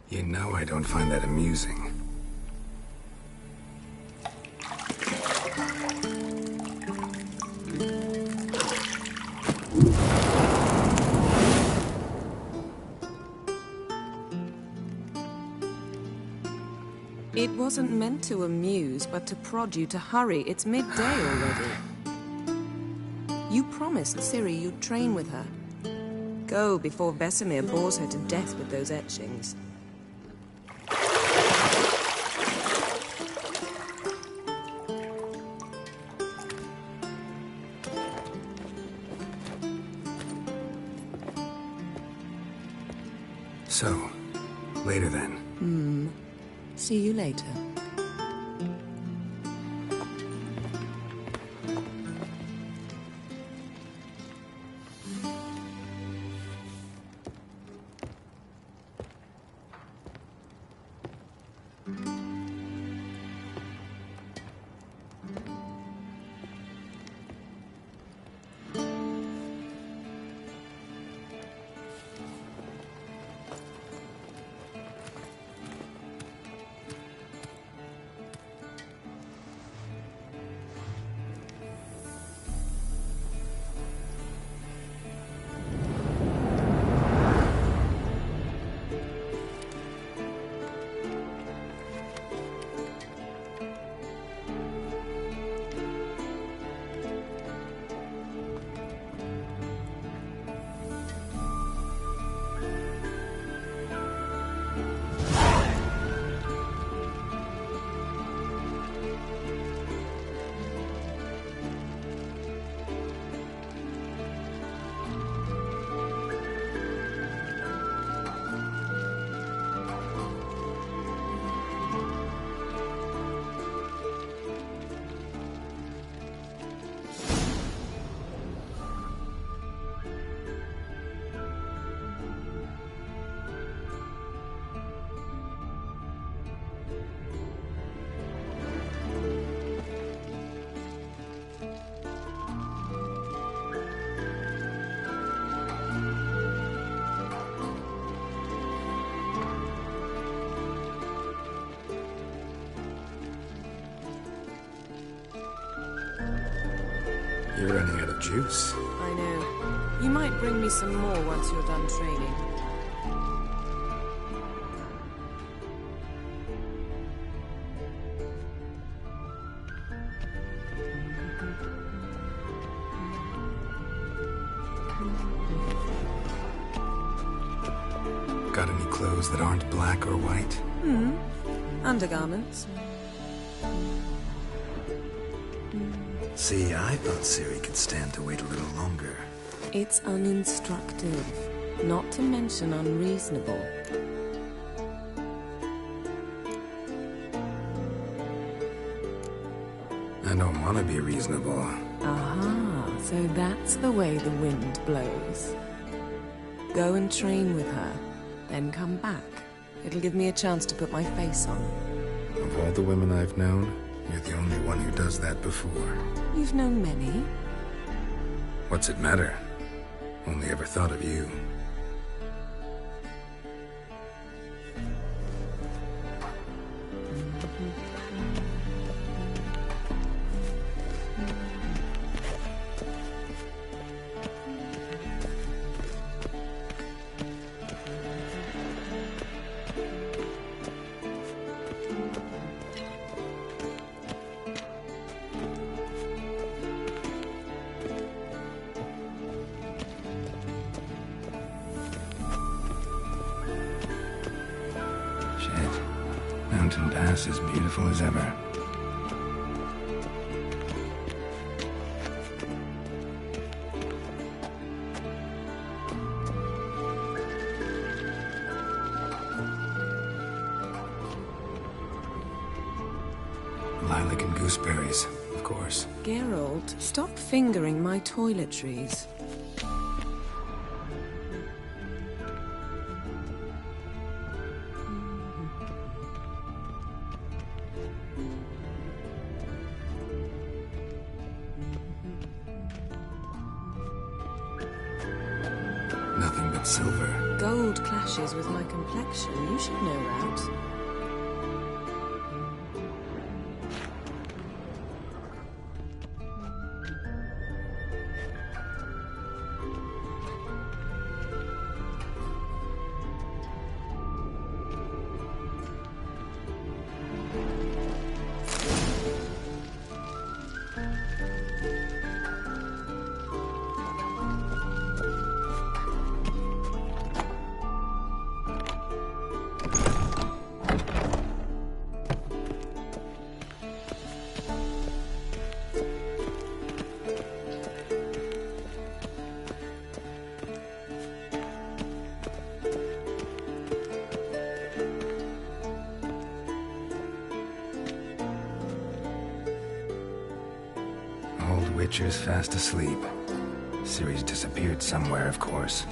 You know I don't find that amusing. It wasn't meant to amuse, but to prod you to hurry. It's midday already. You promised Ciri you'd train with her. Go before Vesemir bores her to death with those etchings. So, later then. See you later. You're running out of juice. I know. You might bring me some more once you're done training. Got any clothes that aren't black or white? Undergarments. See, I thought Ciri could stand to wait a little longer. It's uninstructive, not to mention unreasonable. I don't want to be reasonable. Aha, so that's the way the wind blows. Go and train with her, then come back. It'll give me a chance to put my face on. Of all the women I've known, you're the only one who does that before. You've known many. What's it matter? Only ever thought of you. Mountain Pass as beautiful as ever. Lilac and gooseberries, of course. Geralt, stop fingering my toiletries. it's silver. Gold clashes with my complexion. You should know that. Old Witcher's fast asleep. Ciri's disappeared somewhere, of course.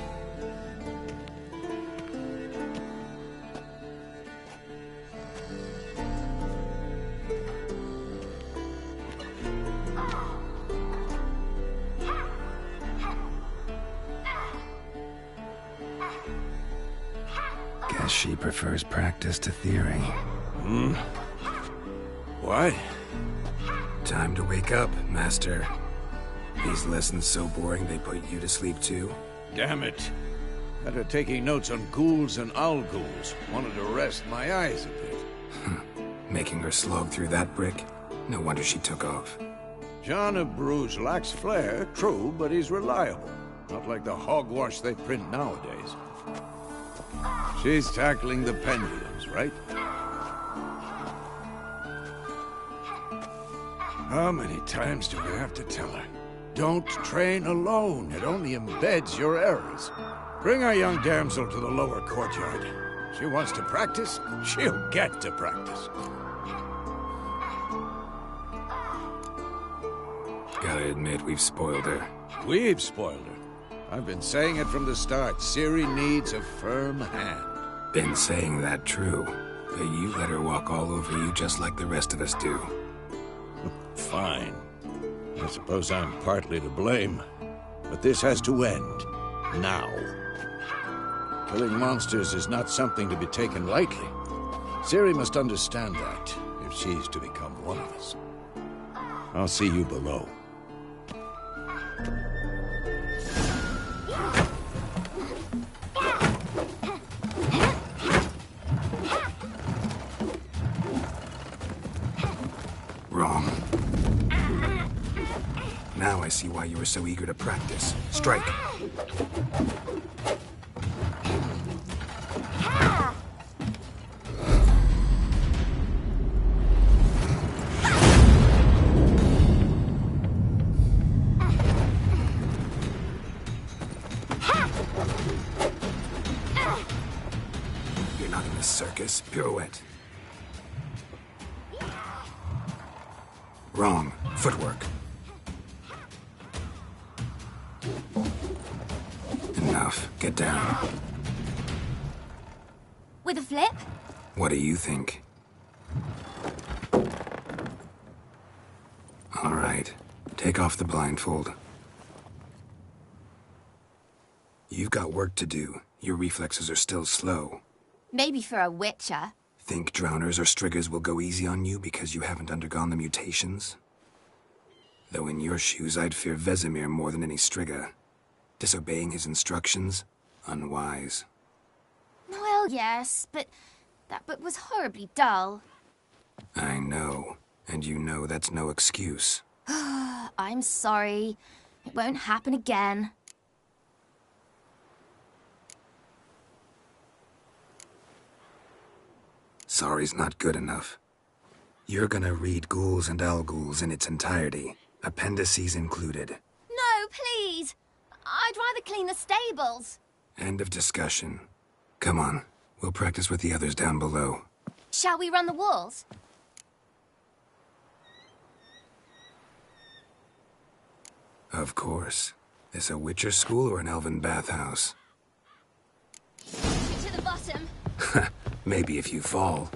Guess she prefers practice to theory. What? Time to wake up, Master. These lessons so boring they put you to sleep too? Damn it. Had her taking notes on ghouls and owl-ghouls. Wanted to rest my eyes a bit. Making her slog through that brick? No wonder she took off. John of Bruges lacks flair, true, but he's reliable. Not like the hogwash they print nowadays. She's tackling the pendulums, right? How many times do we have to tell her? Don't train alone. It only embeds your errors. Bring our young damsel to the lower courtyard. She wants to practice, she'll get to practice. Gotta admit, we've spoiled her. We've spoiled her. I've been saying it from the start. Ciri needs a firm hand. Been saying that true. But you let her walk all over you just like the rest of us do. Fine. I suppose I'm partly to blame. But this has to end. Now. Killing monsters is not something to be taken lightly. Ciri must understand that, if she's to become one of us. I'll see you below. Wrong. Now I see why you were so eager to practice. Strike. You're not in a circus. Pirouette. Wrong. Footwork. Enough. Get down. With a flip? What do you think? All right. Take off the blindfold. You've got work to do. Your reflexes are still slow. Maybe for a witcher. Think drowners or striggers will go easy on you because you haven't undergone the mutations? Though in your shoes, I'd fear Vesemir more than any strigger. Disobeying his instructions? Unwise. Well, yes, but that book was horribly dull. I know. And you know that's no excuse. I'm sorry. It won't happen again. Sorry's not good enough. You're gonna read Ghouls and Owl-Ghouls in its entirety, appendices included. No, please! I'd rather clean the stables. End of discussion. Come on, we'll practice with the others down below. Shall we run the walls? Of course. This a Witcher school or an elven bathhouse? To the bottom. Maybe if you fall.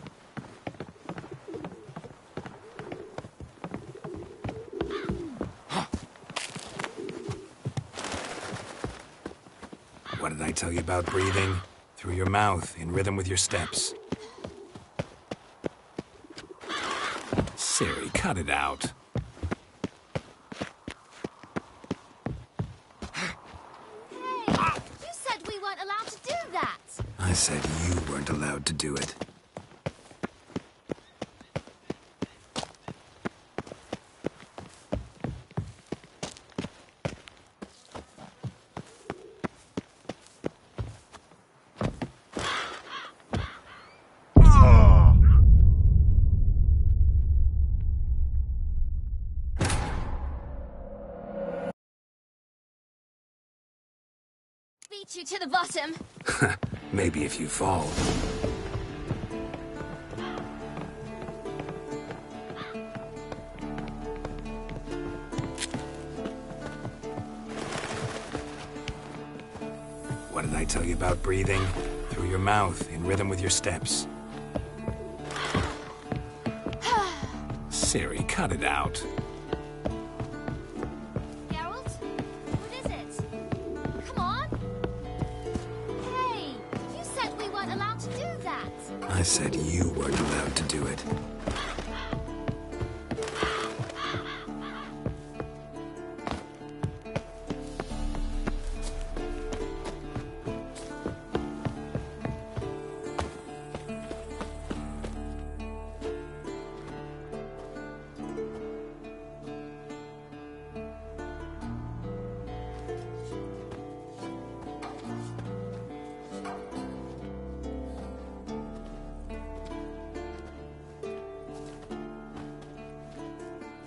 What did I tell you about breathing? Through your mouth, in rhythm with your steps. Siri, cut it out. Hey, you said we weren't allowed to do that. I said you weren't allowed to do it. Beat you to the bottom. Maybe if you fall. What did I tell you about breathing? Through your mouth, in rhythm with your steps. Siri, cut it out. Geralt? What is it? Come on. Hey, you said we weren't allowed to do that. I said you weren't allowed to do it.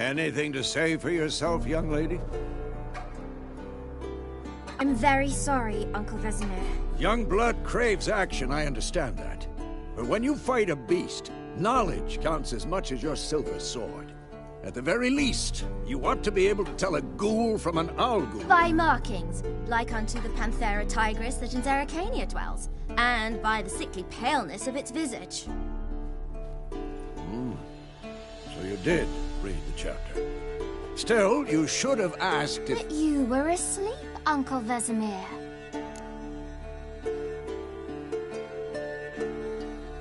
Anything to say for yourself, young lady? I'm very sorry, Uncle Vesemir. Young blood craves action, I understand that. But when you fight a beast, knowledge counts as much as your silver sword. At the very least, you ought to be able to tell a ghoul from an owl ghoul. By markings, like unto the Panthera tigris that in Zerrikania dwells, and by the sickly paleness of its visage. So you did read the chapter. Still, you should have asked if... But you were asleep, Uncle Vesemir.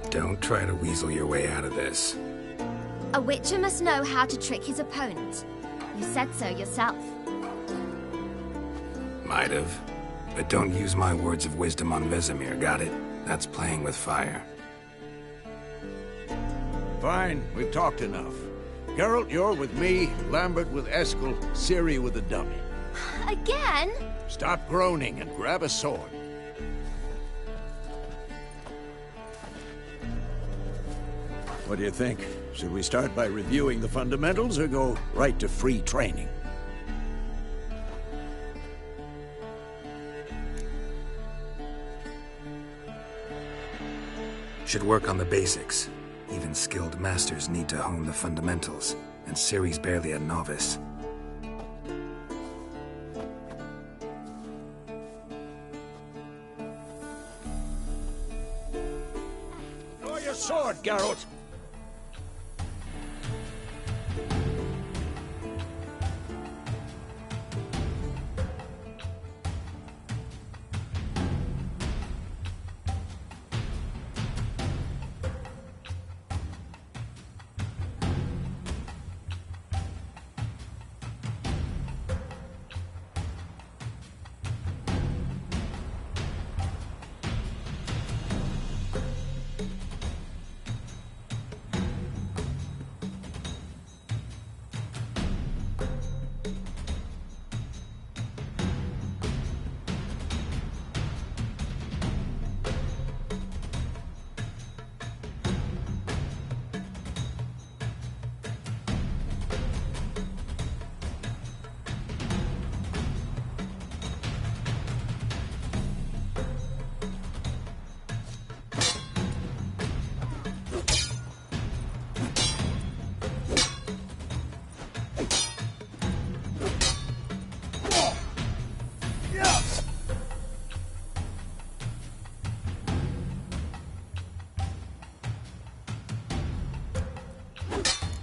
Don't try to weasel your way out of this. A witcher must know how to trick his opponent. You said so yourself. Might have. But don't use my words of wisdom on Vesemir, got it? That's playing with fire. Fine, we've talked enough. Geralt, you're with me, Lambert with Eskel, Ciri with the dummy. Again? Stop groaning and grab a sword. What do you think? Should we start by reviewing the fundamentals or go right to free training? Should work on the basics. Even skilled masters need to hone the fundamentals, and Ciri's barely a novice. Draw your sword, Geralt!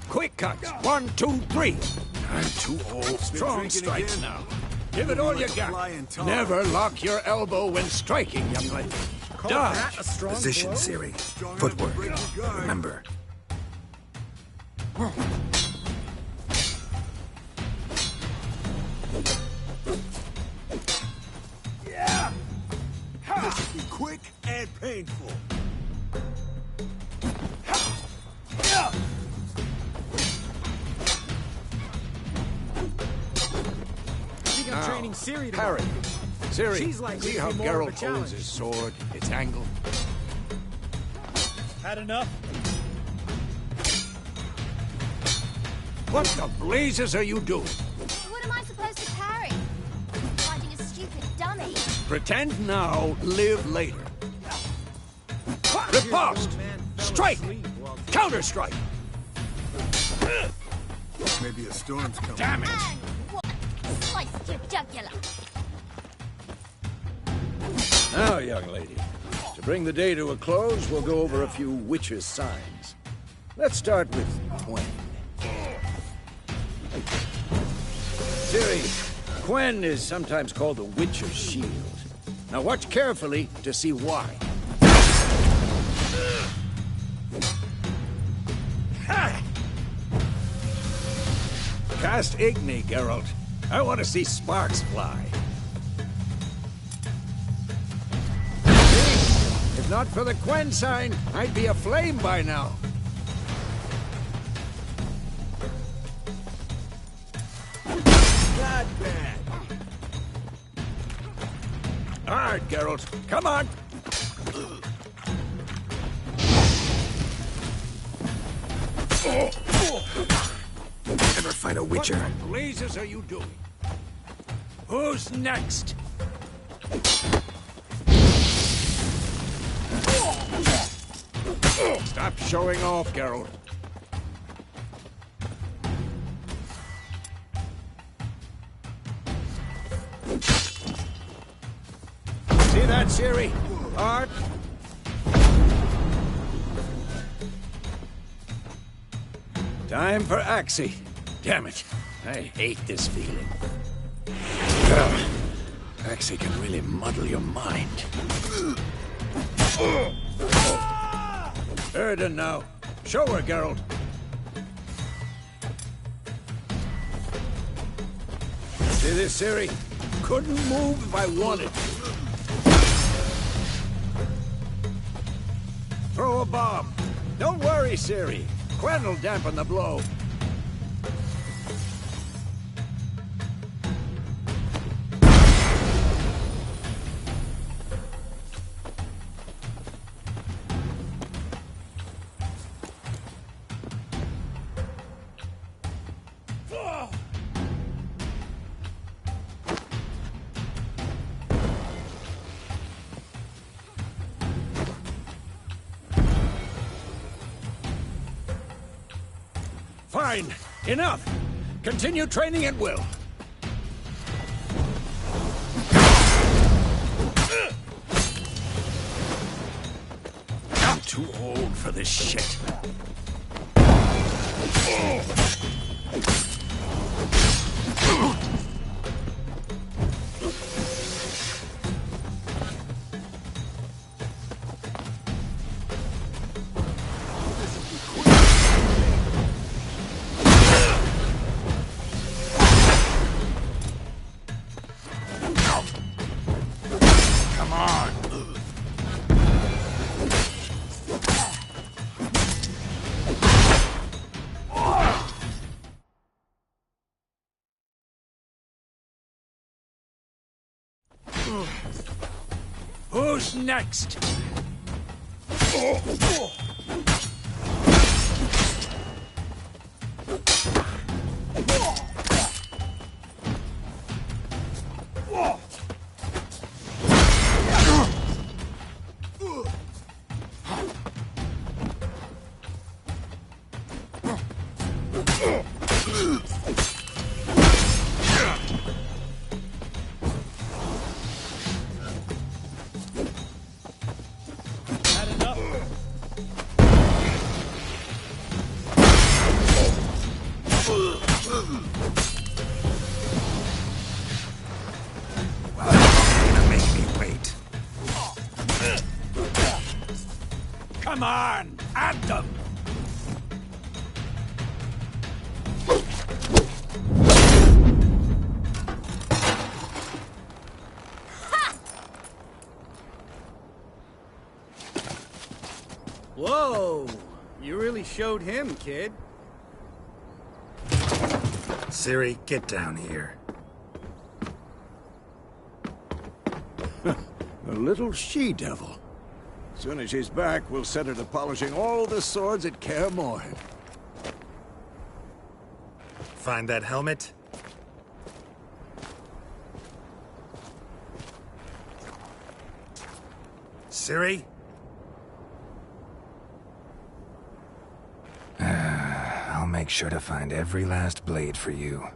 Quick cuts. 1, 2, 3. I'm too old. Strong strikes now. Give it all you got. flying tar. Never lock your elbow when striking, young lady. Dodge. Position, Siri. Footwork. Remember. Yeah! This will be quick and painful. Yeah! Now, training Siri parry. Siri, She's likely see to how be more of a Geralt challenge. holds his sword, its angle? Had enough? What the blazes are you doing? What am I supposed to parry? Fighting a stupid dummy. Pretend now, live later. Riposte! Strike! Counter-strike! Maybe a storm's coming. Damn it! And what? Sliced your jugular. Now, young lady, to bring the day to a close, we'll go over a few witches' signs. Let's start with Quen. Siri, Quen is sometimes called the Witcher's Shield. Now watch carefully to see why. Cast Igni, Geralt. I want to see sparks fly. If not for the Quen sign, I'd be aflame by now. Not bad. All right, Geralt. Come on. Ever fight a Witcher? What the blazes are you doing? Who's next? Stop showing off, Geralt. See that, Siri? Art? Time for Axie. Damn it. I hate this feeling. Well, Axie can really muddle your mind. Erden now. Show her, Geralt. See this, Siri? Couldn't move if I wanted. Throw a bomb. Don't worry, Siri. Quen will dampen the blow. Fine. Enough. Continue training at will. I'm too old for this shit. Come on. Who's next? Had enough? Come on! At them! Whoa! You really showed him, kid. Ciri, get down here. A little she-devil. Soon as she's back, we'll set her to polishing all the swords at Kaer Morhen. Find that helmet? Ciri? I'll make sure to find every last blade for you.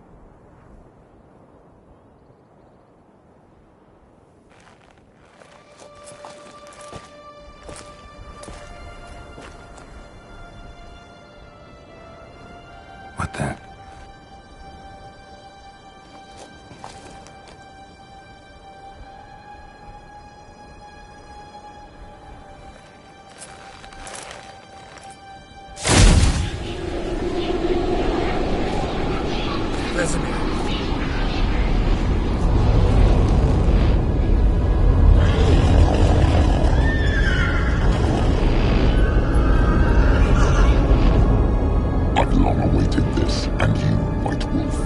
What the? Vesemir. I've long awaited this, and you, White Wolf.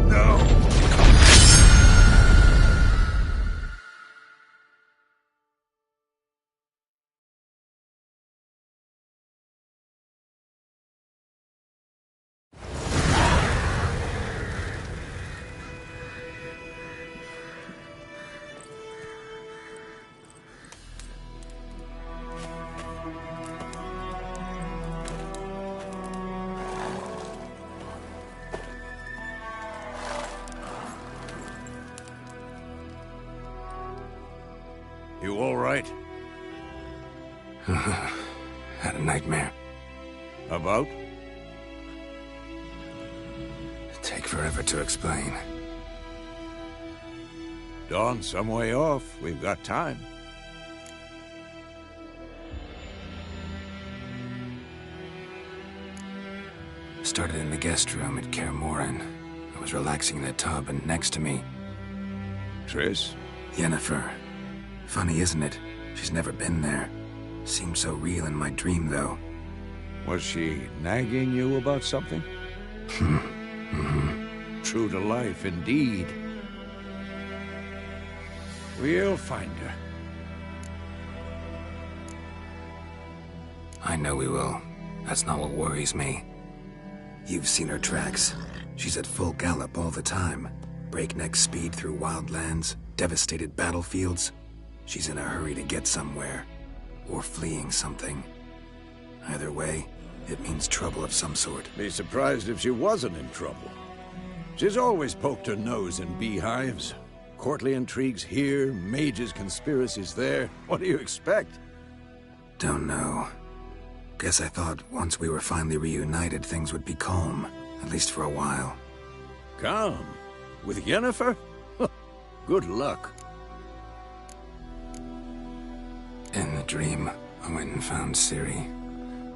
No! You all right? Had a nightmare. About? Take forever to explain. Dawn's some way off. We've got time. Started in the guest room at Kaer Morhen. I was relaxing in the tub, and next to me, Triss? Yennefer. Funny, isn't it? She's never been there. Seemed so real in my dream, though. Was she nagging you about something? True to life, indeed. We'll find her. I know we will. That's not what worries me. You've seen her tracks. She's at full gallop all the time. Breakneck speed through wildlands, devastated battlefields. She's in a hurry to get somewhere. Or fleeing something. Either way, it means trouble of some sort. Be surprised if she wasn't in trouble. She's always poked her nose in beehives. Courtly intrigues here, mages' conspiracies there. What do you expect? Don't know. Guess I thought once we were finally reunited, things would be calm. At least for a while. Calm? With Yennefer? Good luck. In the dream, I went and found Ciri.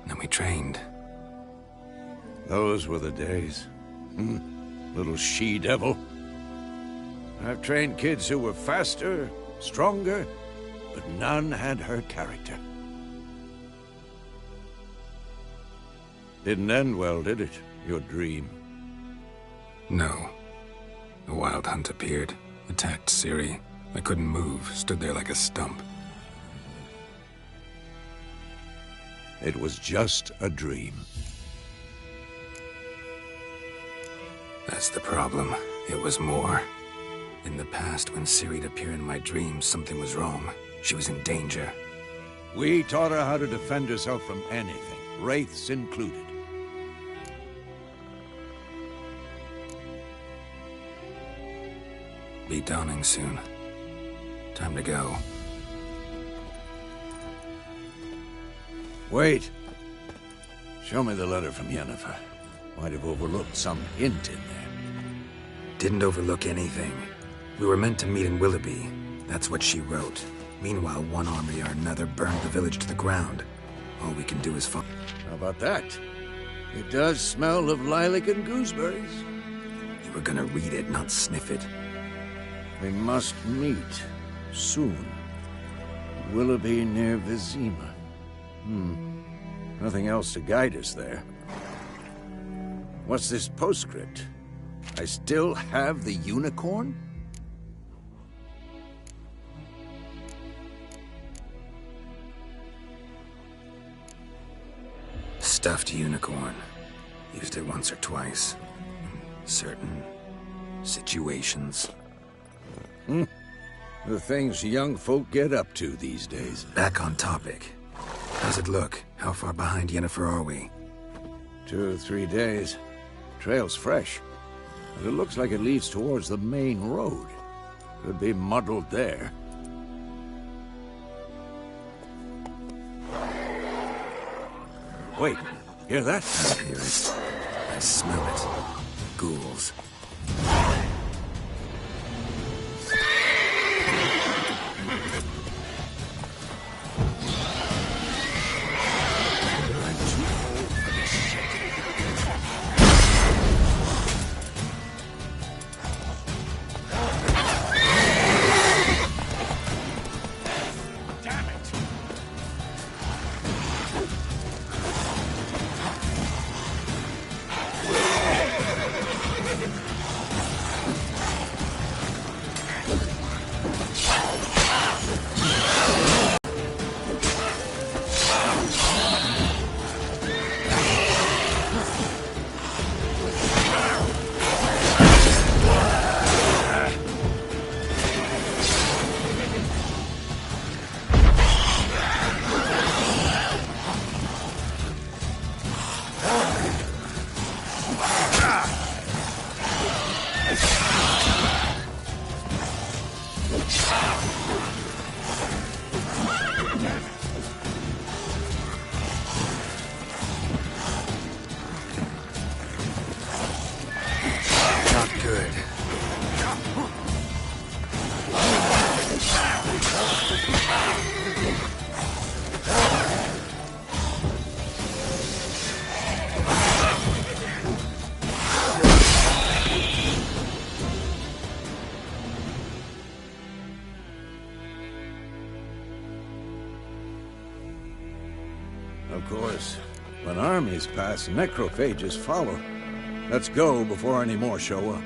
Then we trained. Those were the days. Little she-devil. I've trained kids who were faster, stronger, but none had her character. Didn't end well, did it? Your dream? No. A wild hunt appeared, attacked Ciri. I couldn't move, stood there like a stump. It was just a dream. That's the problem. It was more. In the past, when Ciri'd appear in my dreams, something was wrong. She was in danger. We taught her how to defend herself from anything, wraiths included. Be dawning soon. Time to go. Wait. Show me the letter from Yennefer. Might have overlooked some hint in there. Didn't overlook anything. We were meant to meet in Willoughby. That's what she wrote. Meanwhile, one army or another burned the village to the ground. All we can do is follow. How about that? It does smell of lilac and gooseberries. You were gonna read it, not sniff it. We must meet soon. Willoughby near Vizima. Nothing else to guide us there. What's this postscript? I still have the unicorn? Stuffed unicorn. Used it once or twice. In certain situations. The things young folk get up to these days. Back on topic. How's it look? How far behind Yennefer are we? 2 or 3 days. Trail's fresh. But it looks like it leads towards the main road. Could be muddled there. Wait, hear that? I hear it. I smell it. Ghouls. Not good. Of course, when armies pass, necrophages follow. Let's go before any more show up.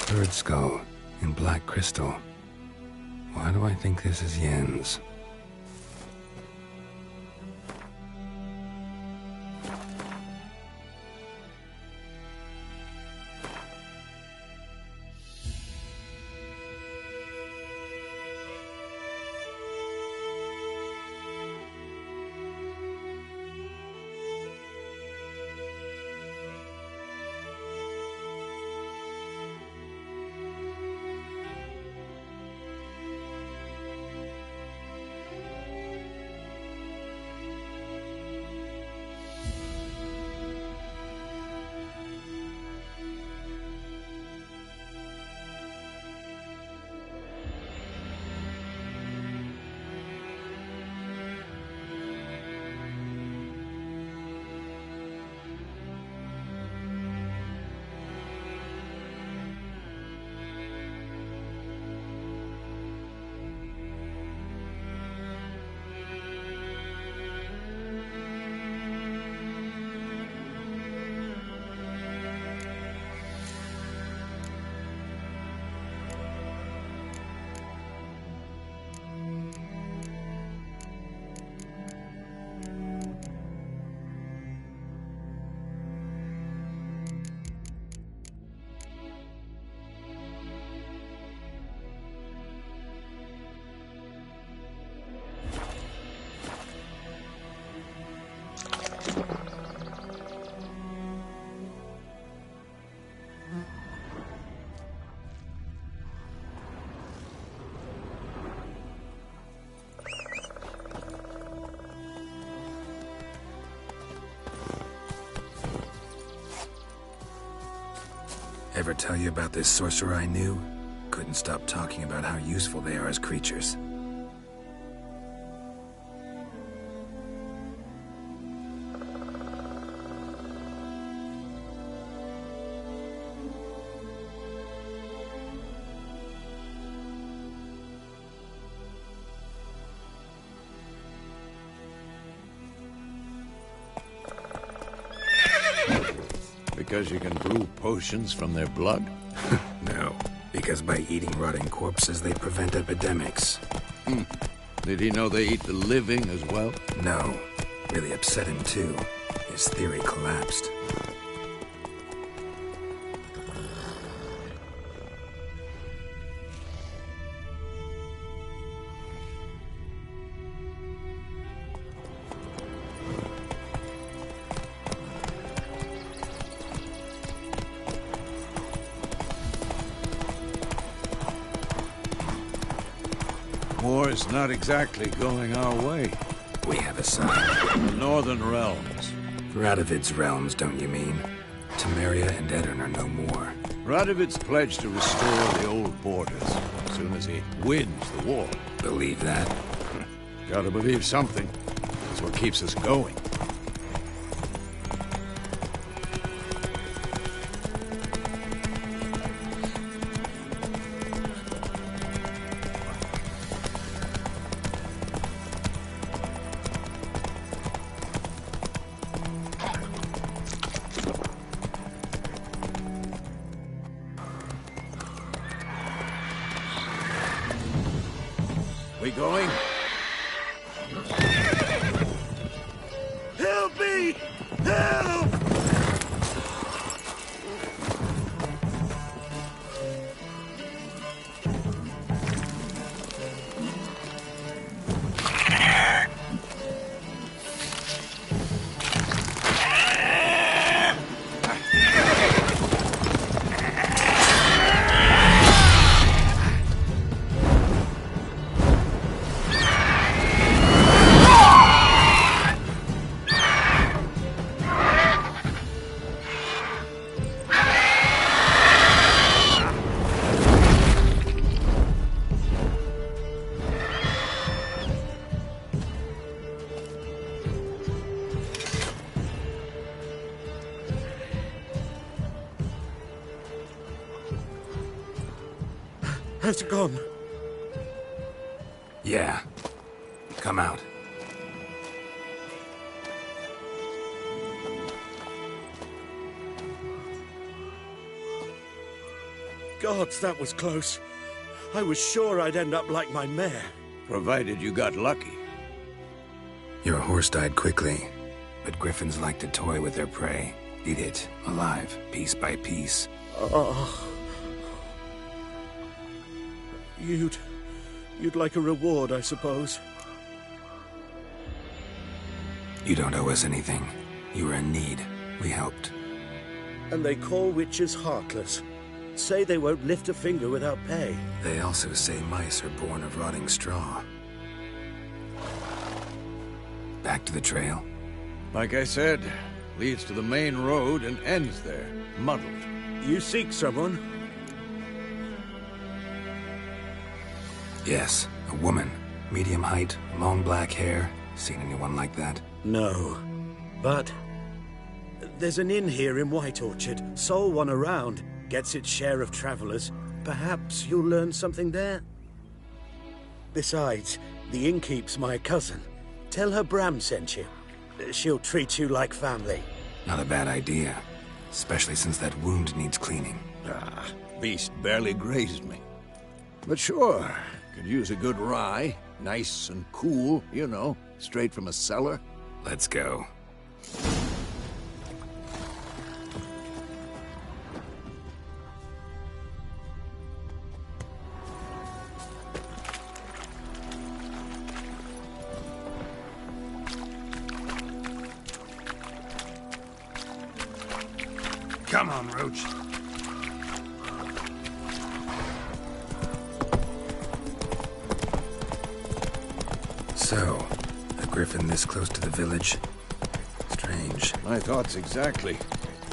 Bird skull in black crystal. Why do I think this is Yen's? Ever tell you about this sorcerer I knew? Couldn't stop talking about how useful they are as creatures. Because you can brew potions from their blood? No, because by eating rotting corpses, they prevent epidemics. Did he know they eat the living as well? No, really upset him too. His theory collapsed. War's not exactly going our way. We have a sign. The Northern Realms. Radovid's realms, don't you mean? Temeria and Edirn are no more. Radovid's pledged to restore the old borders as soon as he wins the war. Believe that? Gotta believe something. That's what keeps us going. We going? Help me! Help! Has it gone? Yeah. Come out. Gods, that was close. I was sure I'd end up like my mare. Provided you got lucky. Your horse died quickly, but griffins like to toy with their prey. Eat it, alive, piece by piece. Oh. You'd like a reward, I suppose. You don't owe us anything. You were in need. We helped. And they call witches heartless. Say they won't lift a finger without pay. They also say mice are born of rotting straw. Back to the trail. Like I said, leads to the main road and ends there, muddled. You seek someone? Yes, a woman. Medium height, long black hair. Seen anyone like that? No. But there's an inn here in White Orchard. Sole one around. Gets its share of travelers. Perhaps you'll learn something there? Besides, the innkeep's my cousin. Tell her Bram sent you. She'll treat you like family. Not a bad idea. Especially since that wound needs cleaning. Ah, beast barely grazed me. But sure, could use a good rye. Nice and cool, you know, straight from a cellar. Let's go. Come on, Roach. So, a griffin this close to the village? Strange. My thoughts exactly.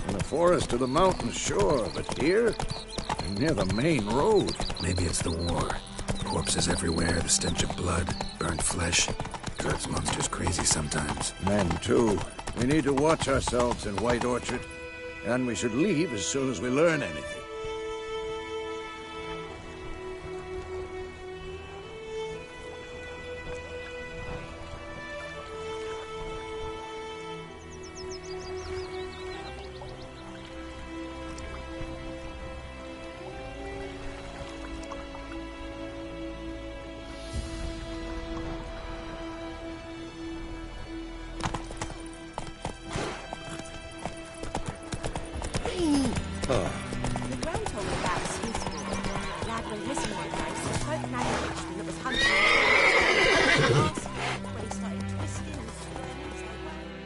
In the forest or the mountains, sure, but here? Near the main road. Maybe it's the war. Corpses everywhere, the stench of blood, burnt flesh. Drives monsters crazy sometimes. Men, too. We need to watch ourselves in White Orchard. And we should leave as soon as we learn anything. The Grand told me about a Swiss war. Lad went missing one day, so spoke an Irishman that was hunting when he started twisting and swerving his way.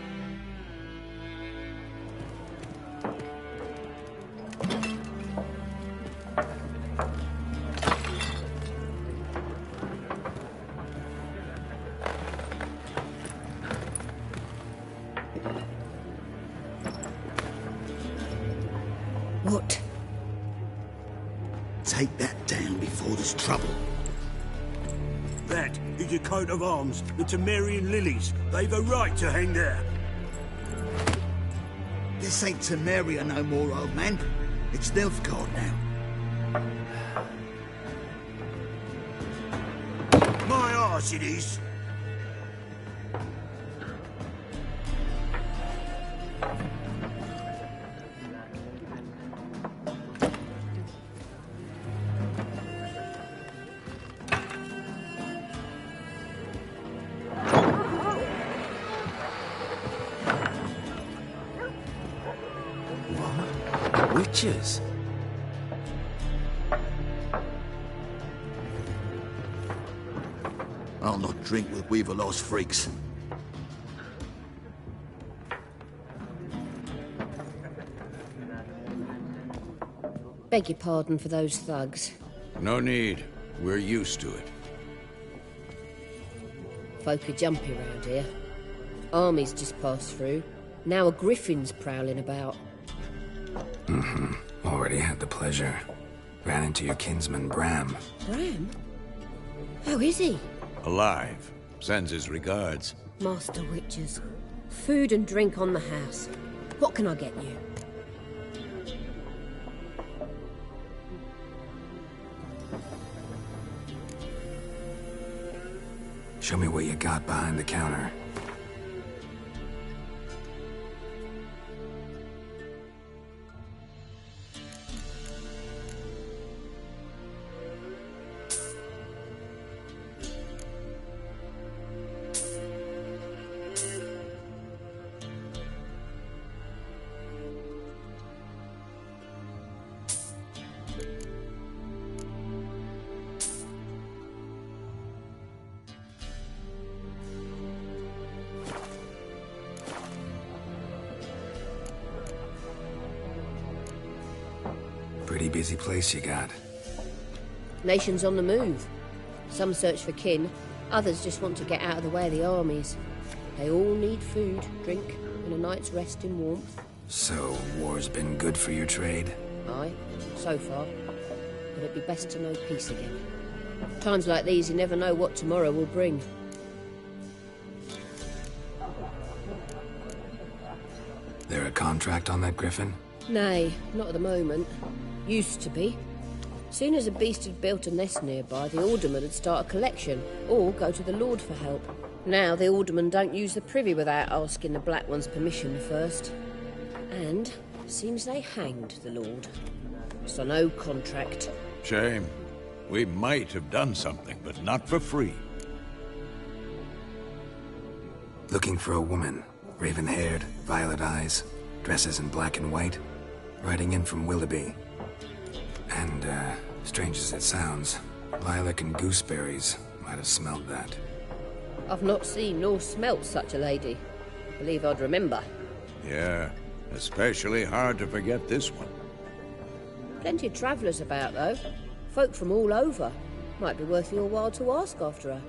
What? Take that down before there's trouble. That is a coat of arms, the Temerian lilies. They've a right to hang there. This ain't Temeria no more, old man. It's Nilfgaard now. My arse it is. Witches? I'll not drink with Weaverlost freaks. Beg your pardon for those thugs. No need. We're used to it. Folk are jumpy round here. Armies just passed through. Now a griffin's prowling about. Already had the pleasure. Ran into your kinsman, Bram. Bram? How is he? Alive. Sends his regards. Master Witches. Food and drink on the house. What can I get you? Show me what you got behind the counter. Pretty busy place you got. Nations on the move. Some search for kin, others just want to get out of the way of the armies. They all need food, drink, and a night's rest in warmth. So, war's been good for your trade? Aye, so far. But it'd be best to know peace again. Times like these, you never know what tomorrow will bring. There a contract on that griffin? Nay, not at the moment. Used to be. Soon as a beast had built a nest nearby, the alderman would start a collection, or go to the Lord for help. Now the aldermen don't use the privy without asking the Black One's permission first. And seems they hanged the Lord. So no contract. Shame. We might have done something, but not for free. Looking for a woman. Raven-haired, violet eyes, dresses in black and white. Riding in from Willoughby. And, strange as it sounds, lilac and gooseberries might have smelled that. I've not seen nor smelt such a lady. Believe I'd remember. Yeah, Especially hard to forget this one. Plenty of travellers about, though. Folk from all over. Might be worth your while to ask after her.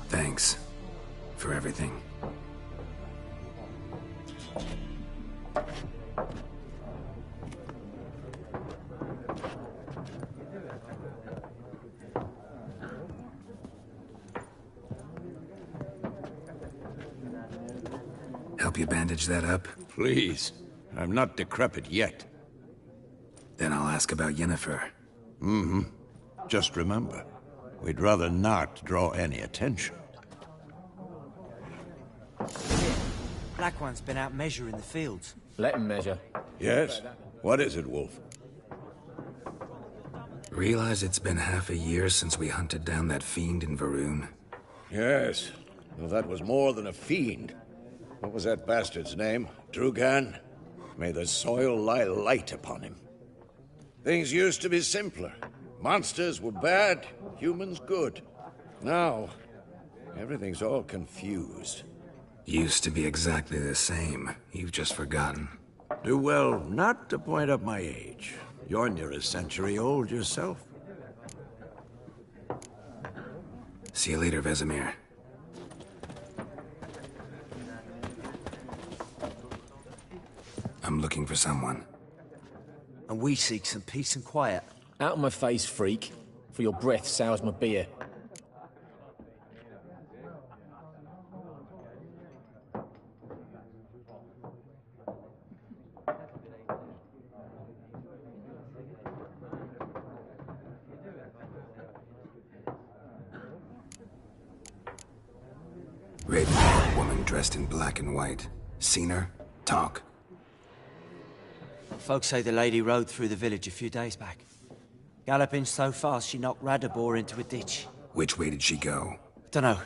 Thanks for everything. Help you bandage that up? Please. I'm not decrepit yet. Then I'll ask about Yennefer. Mm-hmm. Just remember, we'd rather not draw any attention. Black One's been out measuring the fields. Let him measure. Yes? What is it, Wolf? Realize it's been half a year since we hunted down that fiend in Varun? Yes. Well, that was more than a fiend. What was that bastard's name? Drugan? May the soil lie light upon him. Things used to be simpler. Monsters were bad, humans good. Now, everything's all confused. Used to be exactly the same. You've just forgotten. Do well not to point up my age. You're near a century old yourself. See you later, Vesemir. I'm looking for someone. And we seek some peace and quiet. Out of my face, freak. For your breath sours my beer. Raven, woman dressed in black and white. Seen her? Talk. Folks say the lady rode through the village a few days back. Galloping so fast she knocked Radabor into a ditch. Which way did she go? Dunno.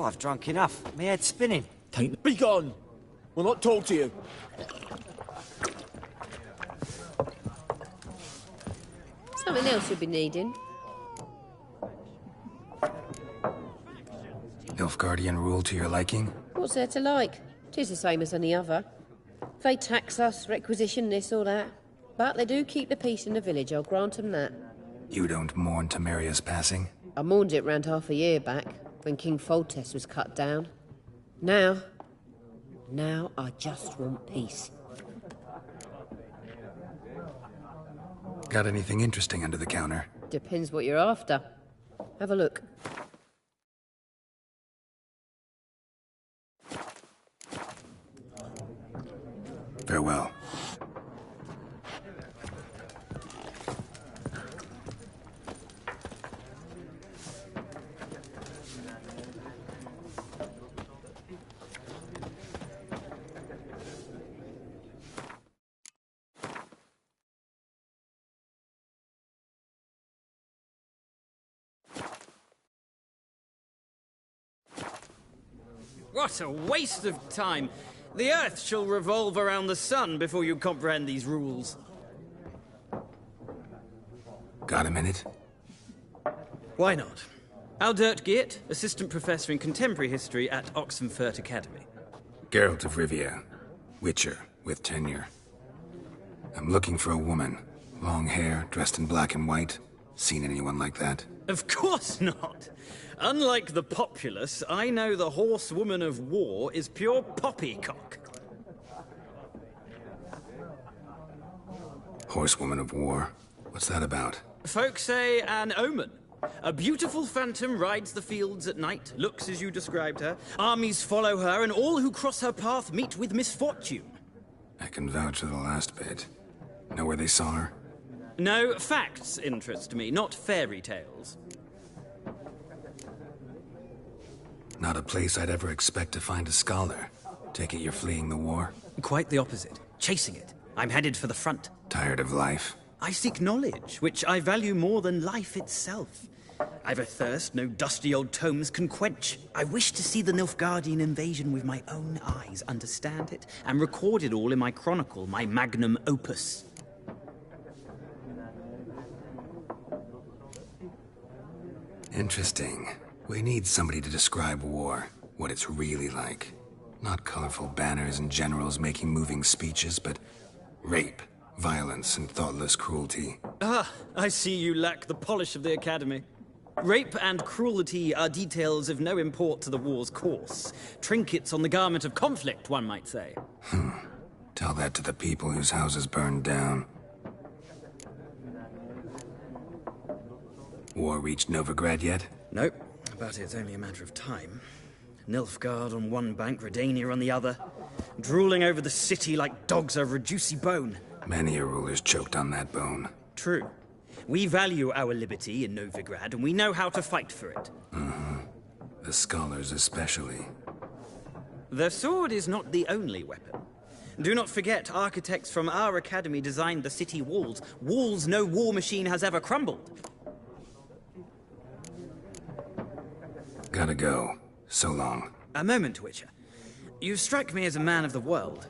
I've drunk enough. My head's spinning. Be gone! We'll not talk to you. Something else you'll be needing. Nilfgaardian rule to your liking? What's there to like? 'Tis the same as any other. They tax us, requisition this or that. But they do keep the peace in the village, I'll grant them that. You don't mourn Temeria's passing? I mourned it round half a year back, when King Foltest was cut down. Now, Now I just want peace. Got anything interesting under the counter? Depends what you're after. Have a look. Farewell. What a waste of time. The Earth shall revolve around the sun before you comprehend these rules. Got a minute? Why not? Aldert Geert, Assistant Professor in Contemporary History at Oxenfurt Academy. Geralt of Rivia. Witcher, with tenure. I'm looking for a woman. Long hair, dressed in black and white. Seen anyone like that? Of course not. Unlike the populace, I know the horsewoman of war is pure poppycock. Horsewoman of war? What's that about? Folks say an omen. A beautiful phantom rides the fields at night, looks as you described her. Armies follow her, and all who cross her path meet with misfortune. I can vouch for the last bit. Know where they saw her? No, facts interest me, not fairy tales. Not a place I'd ever expect to find a scholar. Take it you're fleeing the war? Quite the opposite. Chasing it. I'm headed for the front. Tired of life? I seek knowledge, which I value more than life itself. I've a thirst no dusty old tomes can quench. I wish to see the Nilfgaardian invasion with my own eyes, understand it, and record it all in my chronicle, my magnum opus. Interesting. We need somebody to describe war, what it's really like. Not colorful banners and generals making moving speeches, but rape, violence, and thoughtless cruelty. Ah, I see you lack the polish of the Academy. Rape and cruelty are details of no import to the war's course. Trinkets on the garment of conflict, one might say. Tell that to the people whose houses burned down. War reached Novigrad yet? Nope, but it's only a matter of time. Nilfgaard on one bank, Redania on the other, drooling over the city like dogs over a juicy bone. Many a ruler's choked on that bone. True. We value our liberty in Novigrad, and we know how to fight for it. The scholars especially. The sword is not the only weapon. Do not forget, architects from our academy designed the city walls. Walls no war machine has ever crumbled. Gotta go. So long. A moment, Witcher. You strike me as a man of the world.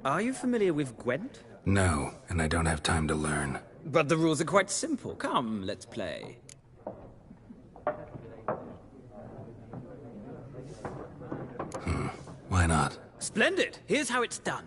Are you familiar with Gwent? No, and I don't have time to learn. But the rules are quite simple. Come, let's play. Why not? Splendid! Here's how it's done.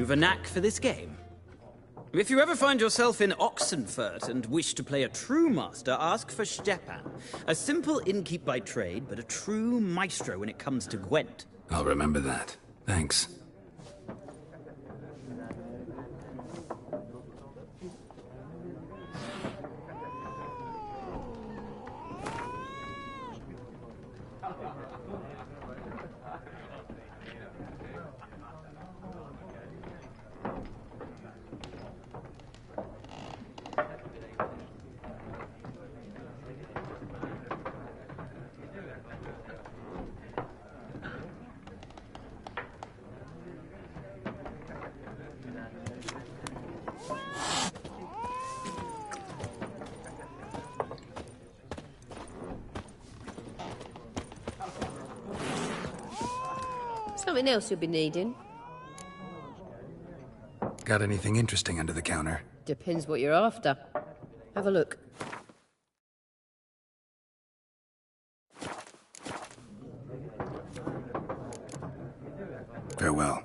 of a knack for this game. If you ever find yourself in Oxenfurt and wish to play a true master, ask for Stepan. A simple innkeep by trade, but a true maestro when it comes to Gwent. I'll remember that. Thanks. Something else you'll be needing? Got anything interesting under the counter? Depends what you're after. Have a look. Farewell.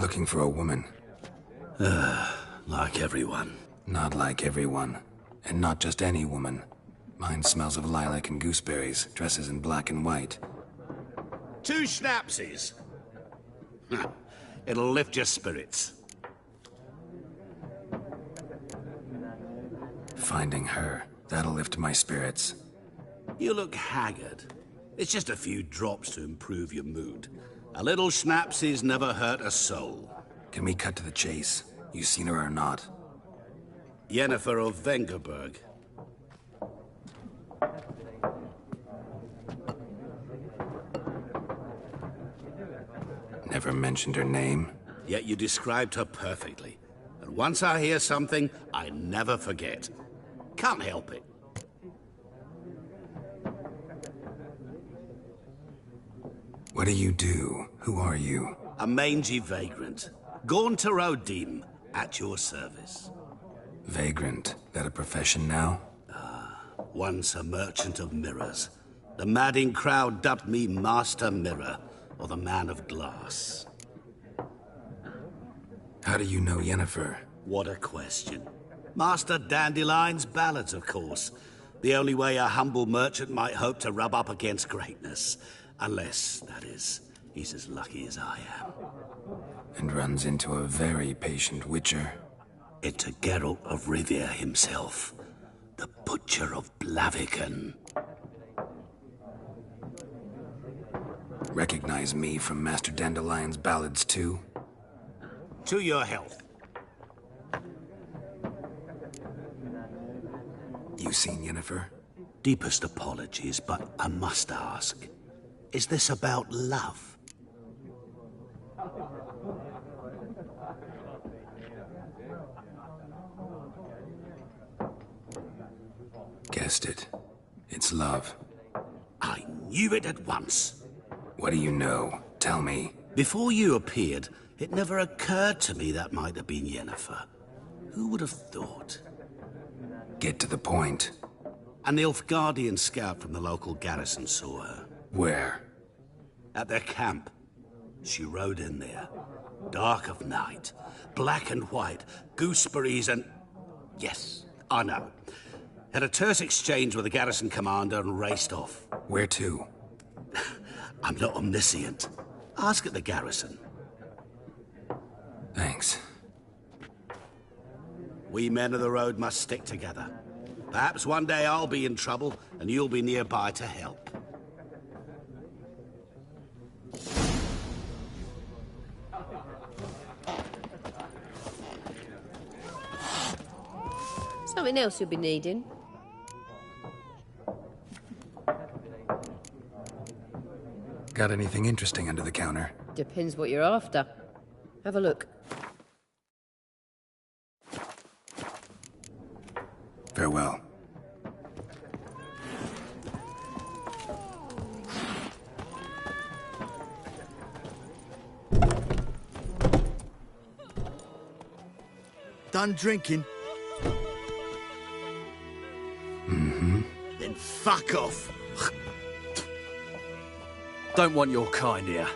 Looking for a woman. Like everyone. Not like everyone. And not just any woman. Mine smells of lilac and gooseberries, dresses in black and white. 2 schnapsies. It'll lift your spirits. Finding her, that'll lift my spirits. You look haggard. It's just a few drops to improve your mood. A little schnapsies never hurt a soul. Can we cut to the chase? You seen her or not? Yennefer of Vengerberg. Never mentioned her name? Yet you described her perfectly. And once I hear something, I never forget. Can't help it. What do you do? Who are you? A mangy vagrant. Gaunter Odim, at your service. Vagrant? That a profession now? Once a merchant of mirrors. The madding crowd dubbed me Master Mirror, or the Man of Glass. How do you know Yennefer? What a question. Master Dandelion's ballads, of course. The only way a humble merchant might hope to rub up against greatness. Unless, that is, he's as lucky as I am. And runs into a very patient witcher. Into Geralt of Rivia himself. The Butcher of Blaviken. Recognize me from Master Dandelion's ballads, too? To your health. You seen Yennefer? Deepest apologies, but I must ask. Is this about love? Guessed it. It's love. I knew it at once. What do you know? Tell me. Before you appeared, it never occurred to me that might have been Yennefer. Who would have thought? Get to the point. An Nilfgaardian scout from the local garrison saw her. Where? At their camp. She rode in there. Dark of night. Black and white. Gooseberries and... Yes, I know. Had a terse exchange with the garrison commander and raced off. Where to? I'm not omniscient. Ask at the garrison. Thanks. We men of the road must stick together. Perhaps one day I'll be in trouble and you'll be nearby to help. Something else you'll be needing? Got anything interesting under the counter? Depends what you're after. Have a look. Farewell. Done drinking? Mm-hmm. Then fuck off. Don't want your kind here.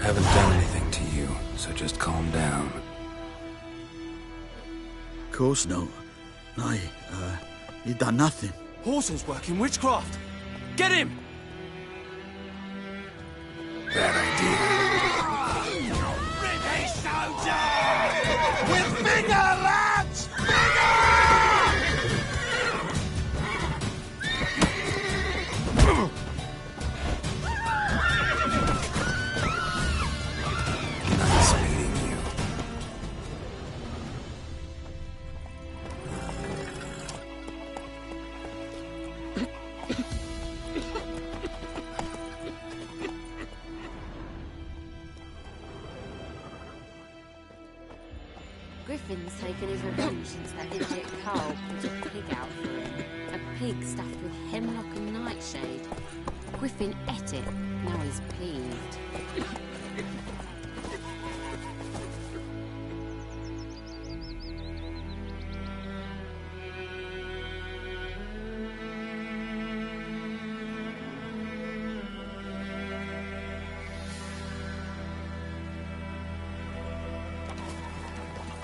Haven't done anything to you, so just calm down. Of course not. You done nothing. Horson's working witchcraft. Get him! Bad idea. British soldier! With bigger lads! Nice meeting you. Griffin's taken his revenge since that idiot Carl put a pig out for him. A pig stuffed with hemlock and nightshade. Griffin ate it. Now he's peeved.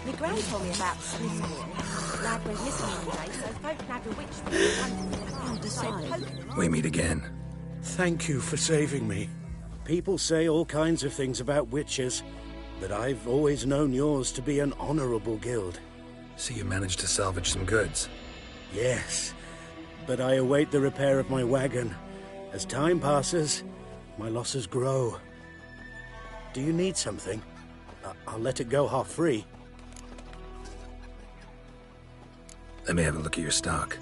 My gran told me about Smith's Lad went missing one day, so folk nabbed a witch. We meet again. Thank you for saving me. People say all kinds of things about witches, but I've always known yours to be an honorable guild. So you managed to salvage some goods? Yes, but I await the repair of my wagon. As time passes, my losses grow. Do you need something? I'll let it go half-free. Let me have a look at your stock.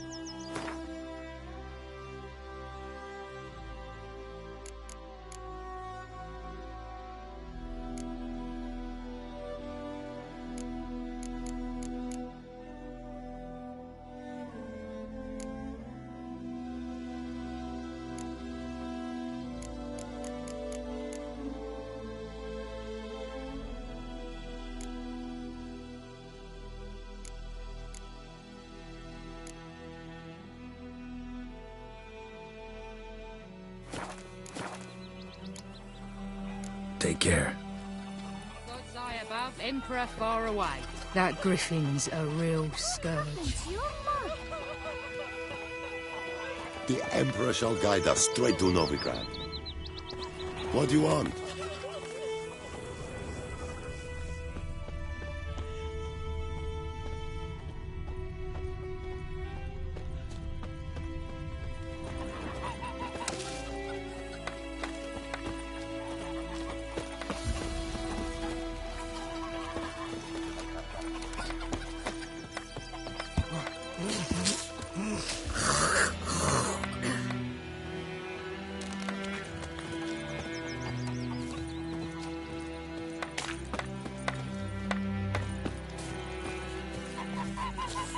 Take care. God's eye above, Emperor far away. That Griffin's a real scourge. The Emperor shall guide us straight to Novigrad. What do you want?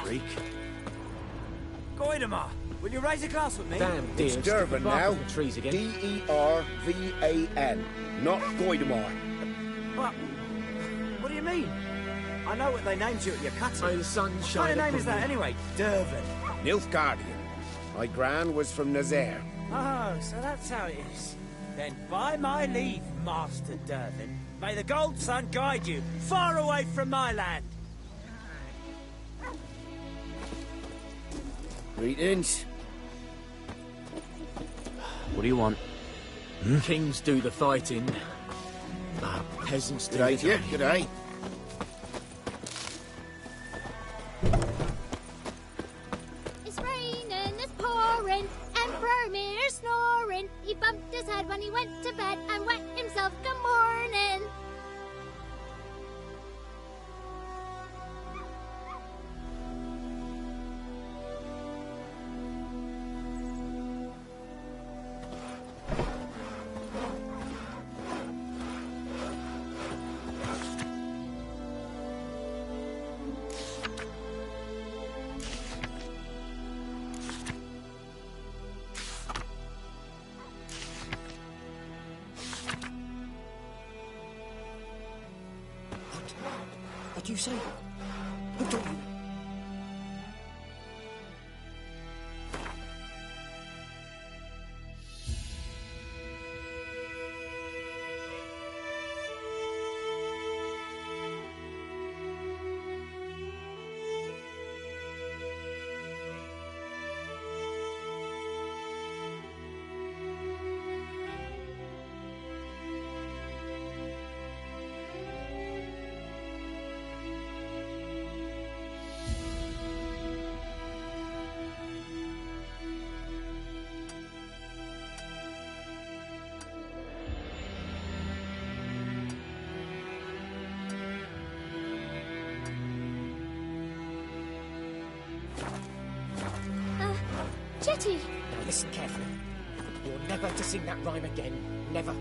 Freak. Goidemar, will you raise a glass with me? Damn, dear. It's Durban now. Trees again. D-E-R-V-A-N, not Goidemar. What do you mean? I know what they named you at your cutting. May the sun What shine kind of name upon is that you. anyway? Durban. Nilfgaardian. My gran was from Nazaire. Oh, so that's how it is. Then by my leave, Master Durban, may the Gold Sun guide you far away from my land. Greetings. What do you want? Kings do the fighting. Peasants do G'day the to you. G'day. It's raining, it's pouring, and Vermeer snoring. He bumped his head when he went to bed and wet himself good morning. you say? Who told you? Jetty! Now listen carefully. You're never to sing that rhyme again. Never.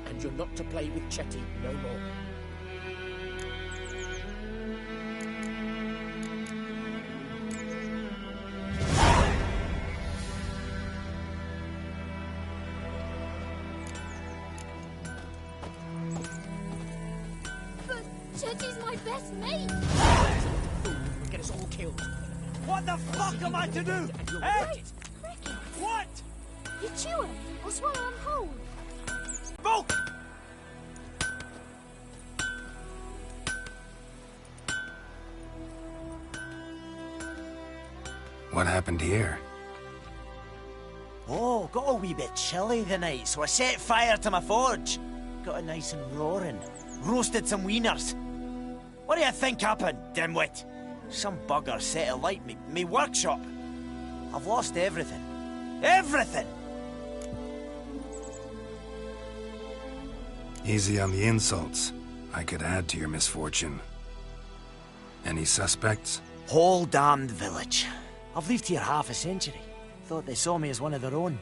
And you're not to play with Chetty no more. But Chetty's my best mate! We'll get us all killed. What the fuck am I to do? Eh? Wait! Cricket! What? You chew it, or swallow them whole. Bulk! What happened here? Oh, got a wee bit chilly the night, so I set fire to my forge. Got it nice and roaring. Roasted some wieners. What do you think happened, dimwit? Some bugger set alight me workshop. I've lost everything. Everything! Easy on the insults. I could add to your misfortune. Any suspects? Whole damned village. I've lived here half a century. Thought they saw me as one of their own.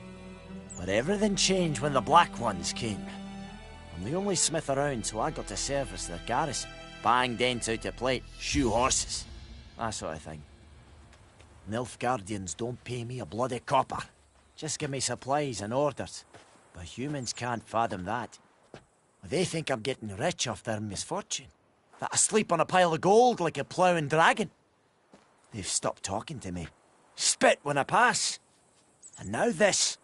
But everything changed when the Black Ones came. I'm the only smith around, so I got to service their garrison. Bang dents out of plate, shoe horses. That sort of thing. Nilfgaardians don't pay me a bloody copper. Just give me supplies and orders. But humans can't fathom that. They think I'm getting rich off their misfortune. That I sleep on a pile of gold like a ploughing dragon. They've stopped talking to me. Spit when I pass. And now this.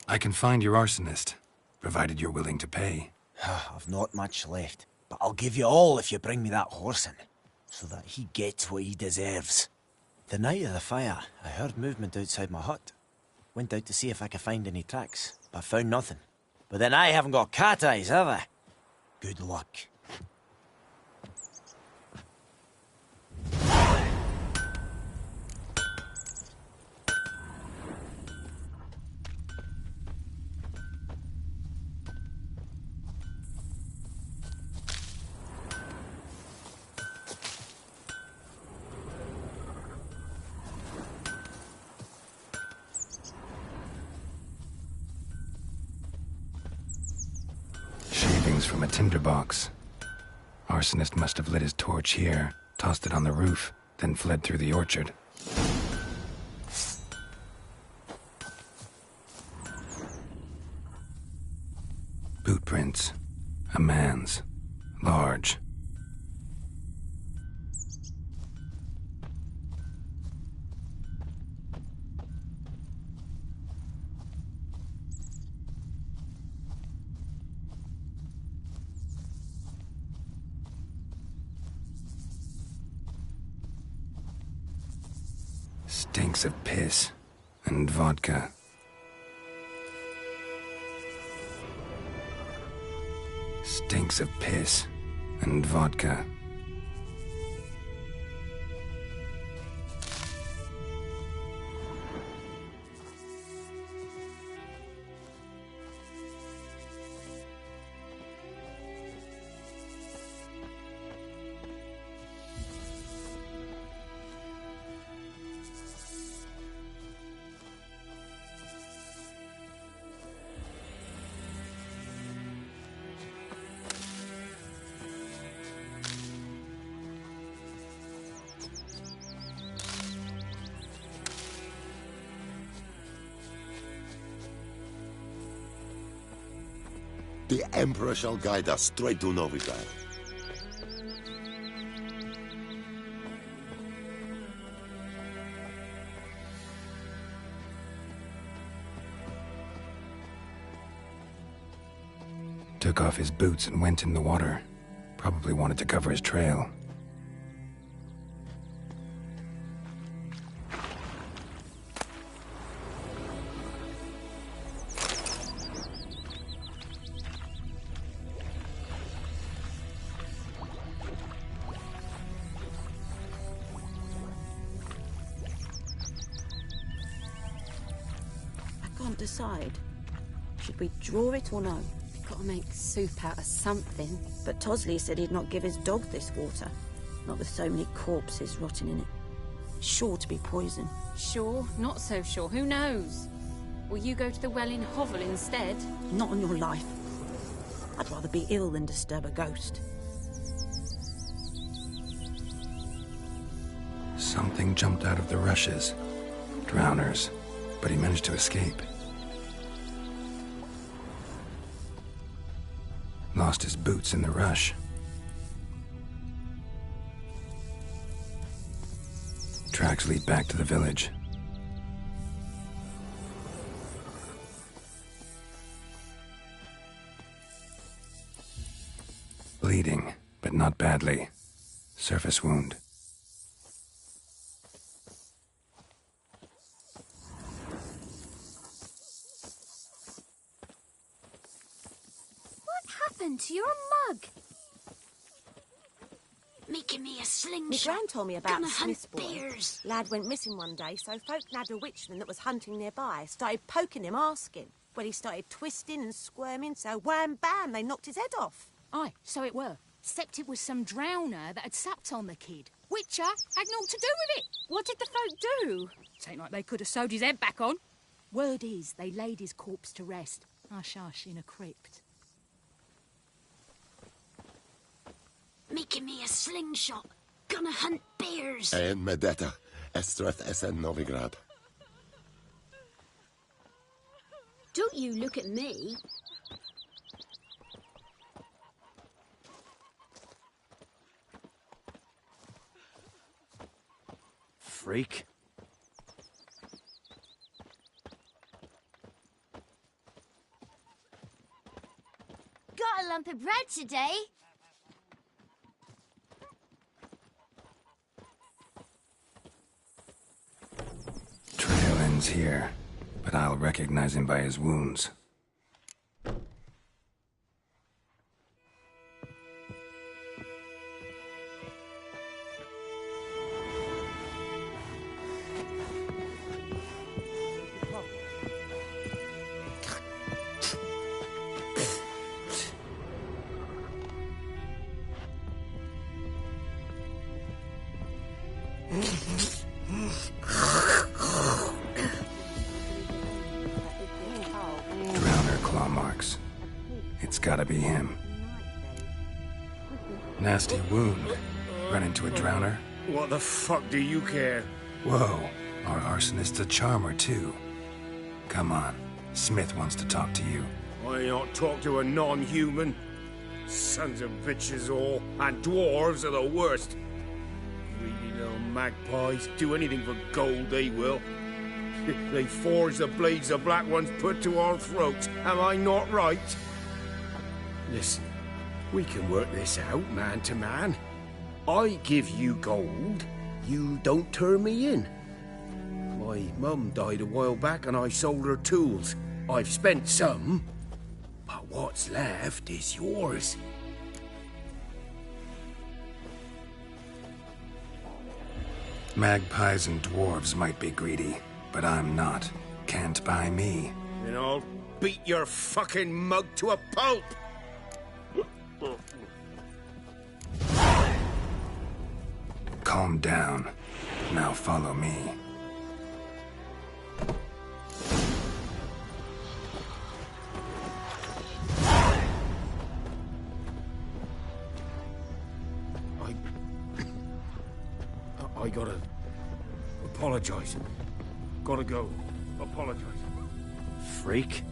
I can find your arsonist, provided you're willing to pay. I've not much left, but I'll give you all if you bring me that horse in, so that he gets what he deserves. The night of the fire, I heard movement outside my hut. Went out to see if I could find any tracks, but found nothing. But then I haven't got cat eyes, have I? Good luck. From a tinderbox. Arsonist must have lit his torch here, tossed it on the roof, then fled through the orchard. Boot prints. A man's. Large. Stinks of piss and vodka. Stinks of piss and vodka. The Emperor shall guide us straight to Novigrad. Took off his boots and went in the water. Probably wanted to cover his trail. I can't decide. Should we draw it or no? Gotta make soup out of something. But Tosley said he'd not give his dog this water. Not with so many corpses rotting in it. Sure to be poison. Sure, not so sure. Who knows? Will you go to the well in Hovel instead? Not on your life. I'd rather be ill than disturb a ghost. Something jumped out of the rushes. Drowners. But he managed to escape. Lost his boots in the rush. Tracks lead back to the village. Bleeding, but not badly. Surface wound. To your mug. Making me a My slingshot. gran told me about Gonna Smith's hunt boy. bears. Lad went missing one day, so folk nabbed a witchman that was hunting nearby. Started poking him, asking. Well, he started twisting and squirming, so wham bam, they knocked his head off. Aye, so it were. Except it was some drowner that had sapped on the kid. Witcher had naught to do with it. What did the folk do? Tain't like they could have sewed his head back on. Word is, they laid his corpse to rest. Hush-hush in a crypt. Making me a slingshot. Gonna hunt bears. En med detta, Estreth SN Novigrad. Don't you look at me. Freak. Got a lump of bread today. Trail ends here, but I'll recognize him by his wounds. Drowner claw marks. It's gotta be him. Nasty wound. Run into a drowner? What the fuck do you care? Whoa, our arsonist's a charmer too. Come on, Smith wants to talk to you. I don't talk to a non-human. Sons of bitches all, and dwarves are the worst. Greedy little magpies, do anything for gold, they will. They forge the blades the black ones put to our throats. Am I not right? Listen, we can work this out, man to man. I give you gold, you don't turn me in. My mum died a while back and I sold her tools. I've spent some, but what's left is yours. Magpies and dwarves might be greedy, but I'm not. Can't buy me. Then I'll beat your fucking mug to a pulp! Calm down. Now follow me. I gotta apologize. Gotta go. Apologize. Freak.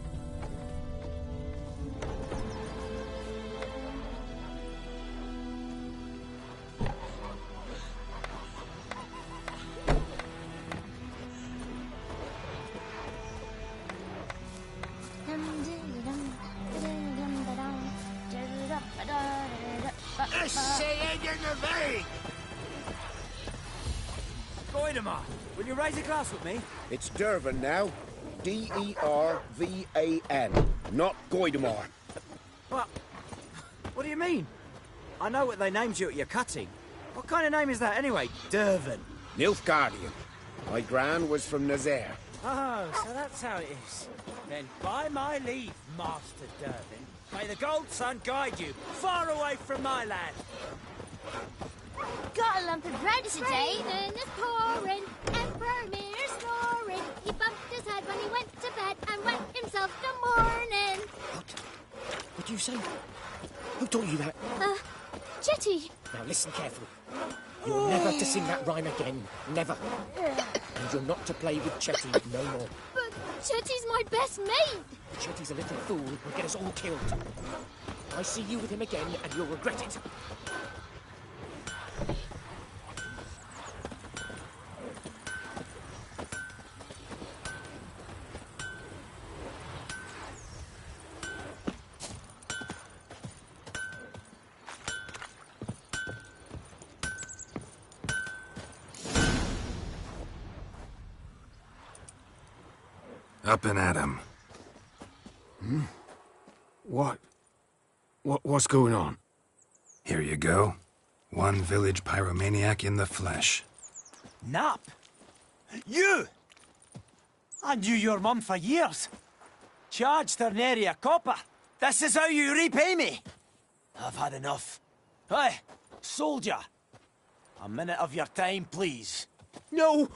get in the vein! Goidemar, will you raise a glass with me? It's Dervan now. D-E-R-V-A-N. Not Goidemar. What do you mean? I know what they named you at your cutting. What kind of name is that anyway? Dervan. Nilfgaardian. My gran was from Nazaire. Oh, so that's how it is. Then by my leave, Master Dervan, may the Gold Sun guide you far away from my land. Got a lump of bread today, and it's pouring. Emperor Mir snoring. He bumped his head when he went to bed and wet himself the morning. What do you say? Who taught you that? Jetty. Now listen carefully. You're never to sing that rhyme again. Never. And you're not to play with Chetty no more. But Chetty's my best mate. Chetty's a little fool who'll get us all killed. I see you with him again and you'll regret it. Up and at 'em. What's going on? Here you go. One village pyromaniac in the flesh. Nap? You? I knew your mum for years. Charged her nary a copper. This is how you repay me. I've had enough. Hey, soldier. A minute of your time, please. No!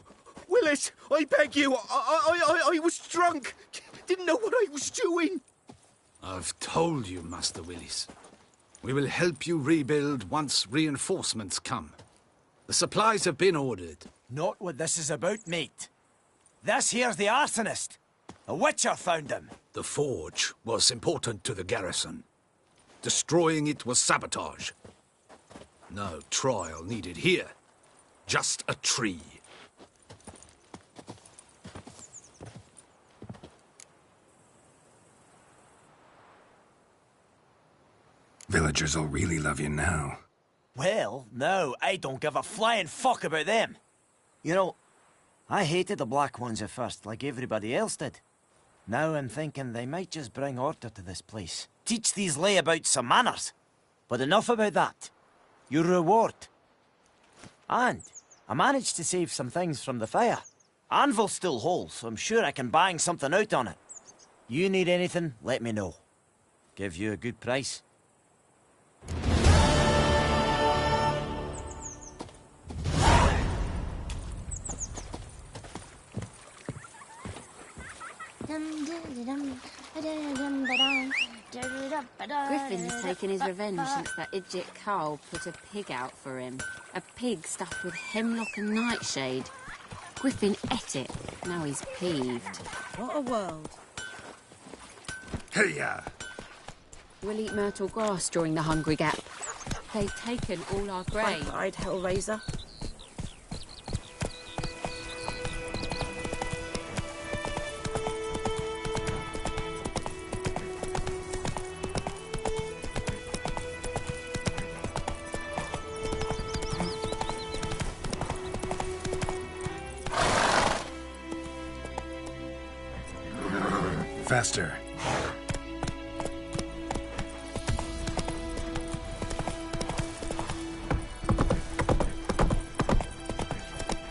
Willis, I beg you. I was drunk. Didn't know what I was doing. I've told you, Master Willis. We will help you rebuild once reinforcements come. The supplies have been ordered. Not what this is about, mate. This here's the arsonist. A witcher found him. The forge was important to the garrison. Destroying it was sabotage. No trial needed here. Just a tree. Villagers will really love you now. Well, no, I don't give a flying fuck about them. You know, I hated the Black Ones at first, like everybody else did. Now I'm thinking they might just bring order to this place. Teach these layabouts some manners. But enough about that. Your reward. And I managed to save some things from the fire. Anvil's still whole, so I'm sure I can bang something out on it. You need anything, let me know. Give you a good price. Griffin's taken his revenge since that idiot Carl put a pig out for him. A pig stuffed with hemlock and nightshade. Griffin ate it. Now he's peeved. What a world. Hey-ya! We'll eat myrtle grass during the Hungry Gap. They've taken all our grain. I'd Hellraiser. Faster.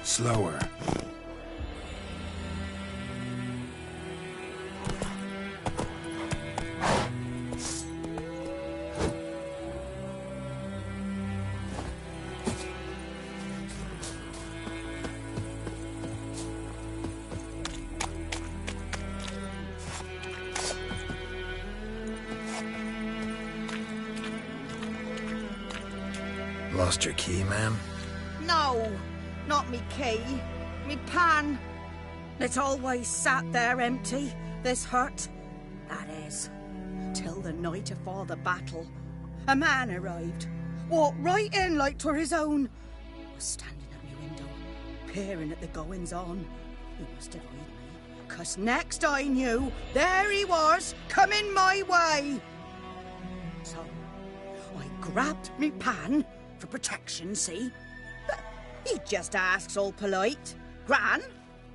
Slower. Lost your key, ma'am? No, not me key. Me pan. It's always sat there empty, this hut. That is, till the night afore the battle. A man arrived, walked right in like 'twere his own. Was standing at me window, peering at the goings-on. He must have eyed me, 'cause next I knew, there he was, coming my way. So, I grabbed me pan, for protection, see? But he just asks all polite. Gran,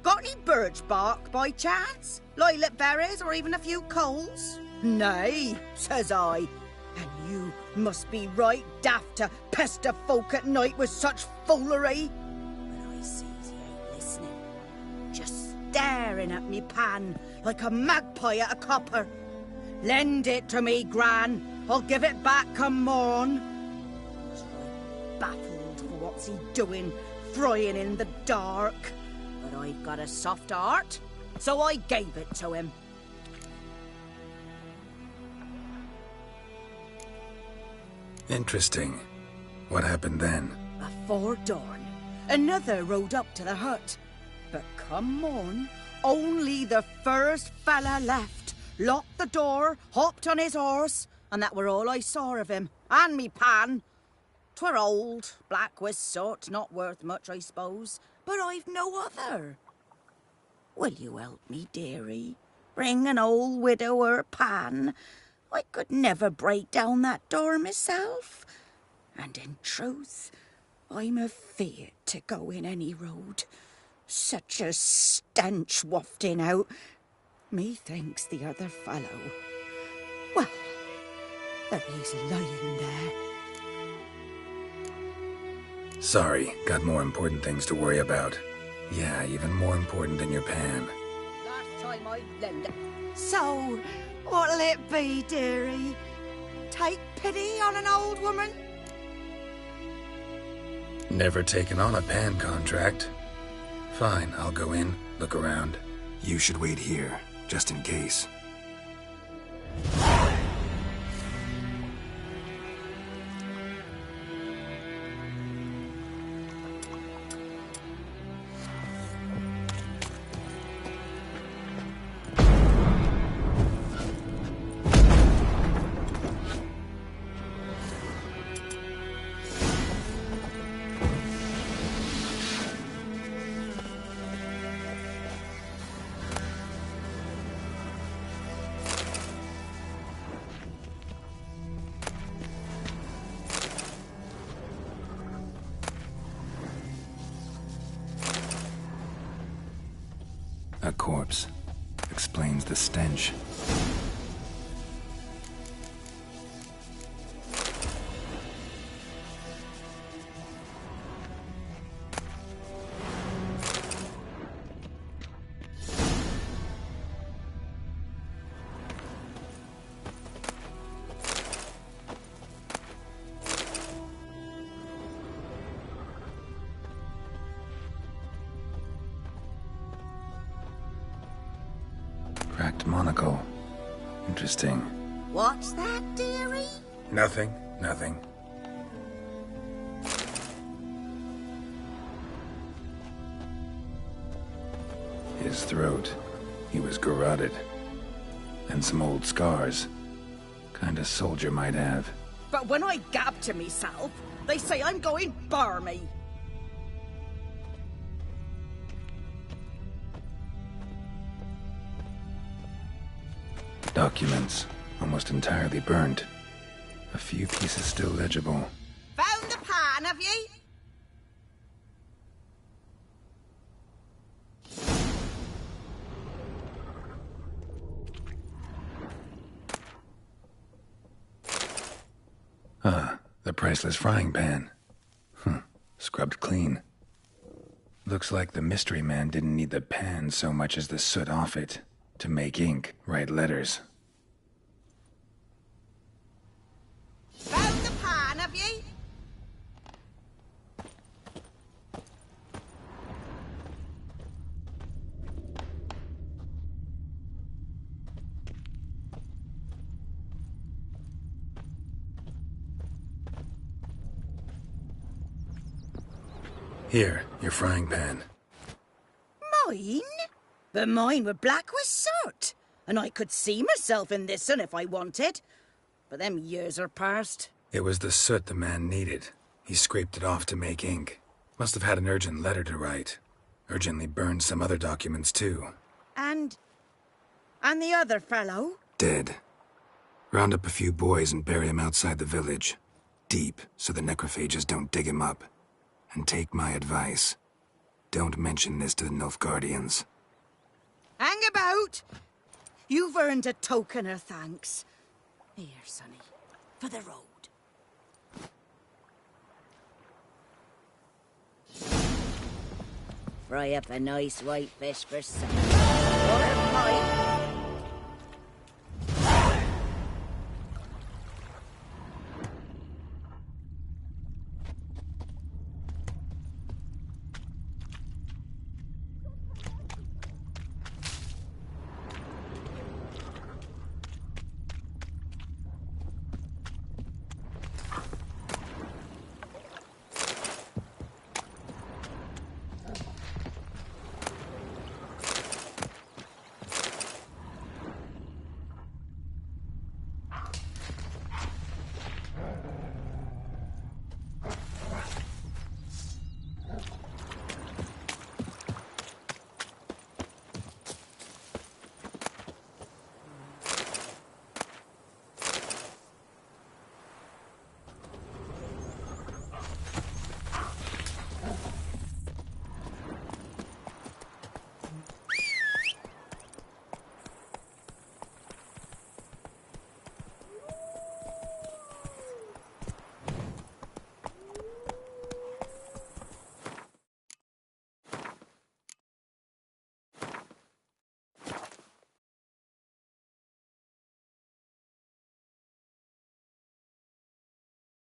got any birch bark by chance? Lilac berries or even a few coals? Nay, says I. And you must be right daft to pester folk at night with such foolery. But I sees he ain't listening. Just staring at me pan like a magpie at a copper. Lend it to me, Gran. I'll give it back come morn. I was right baffled for what's he doing, frying in the dark. But I've got a soft heart, so I gave it to him. Interesting. What happened then? Before dawn, another rode up to the hut. But come morn, only the first fella left. Locked the door, hopped on his horse, and that were all I saw of him. And me pan. 'Twere old, black with soot, not worth much, I suppose. But I've no other. Will you help me, dearie? Bring an old widower pan. I could never break down that door myself. And in truth, I'm afeard to go in any road. Such a stench wafting out. Methinks the other fellow. Well, there he's lying there. Sorry, got more important things to worry about. Yeah, even more important than your pan. Last time I lend it. So, what'll it be, dearie? Take pity on an old woman? Never taken on a pan contract. Fine, I'll go in, look around. You should wait here, just in case. A corpse. Explains the stench. Cracked monocle. Interesting. What's that, dearie? Nothing. His throat. He was garroted. And some old scars. Kind of soldier might have. But when I gab to myself, they say I'm going barmy. Documents. Almost entirely burnt. A few pieces still legible. Found the pan, have ye? Ah, the priceless frying pan. Scrubbed clean. Looks like the mystery man didn't need the pan so much as the soot off it. To make ink, write letters. Found the pan, have ye? Here, your frying pan. Mine? But mine were black with soot, and I could see myself in this one if I wanted. But them years are past. It was the soot the man needed. He scraped it off to make ink. Must have had an urgent letter to write. Urgently burned some other documents too. And the other fellow? Dead. Round up a few boys and bury him outside the village. deep so the necrophages don't dig him up. And take my advice. Don't mention this to the Nilfgaardians. Hang about! You've earned a token of thanks. Here, sonny, for the road. Fry up a nice white fish for supper. Or a pie.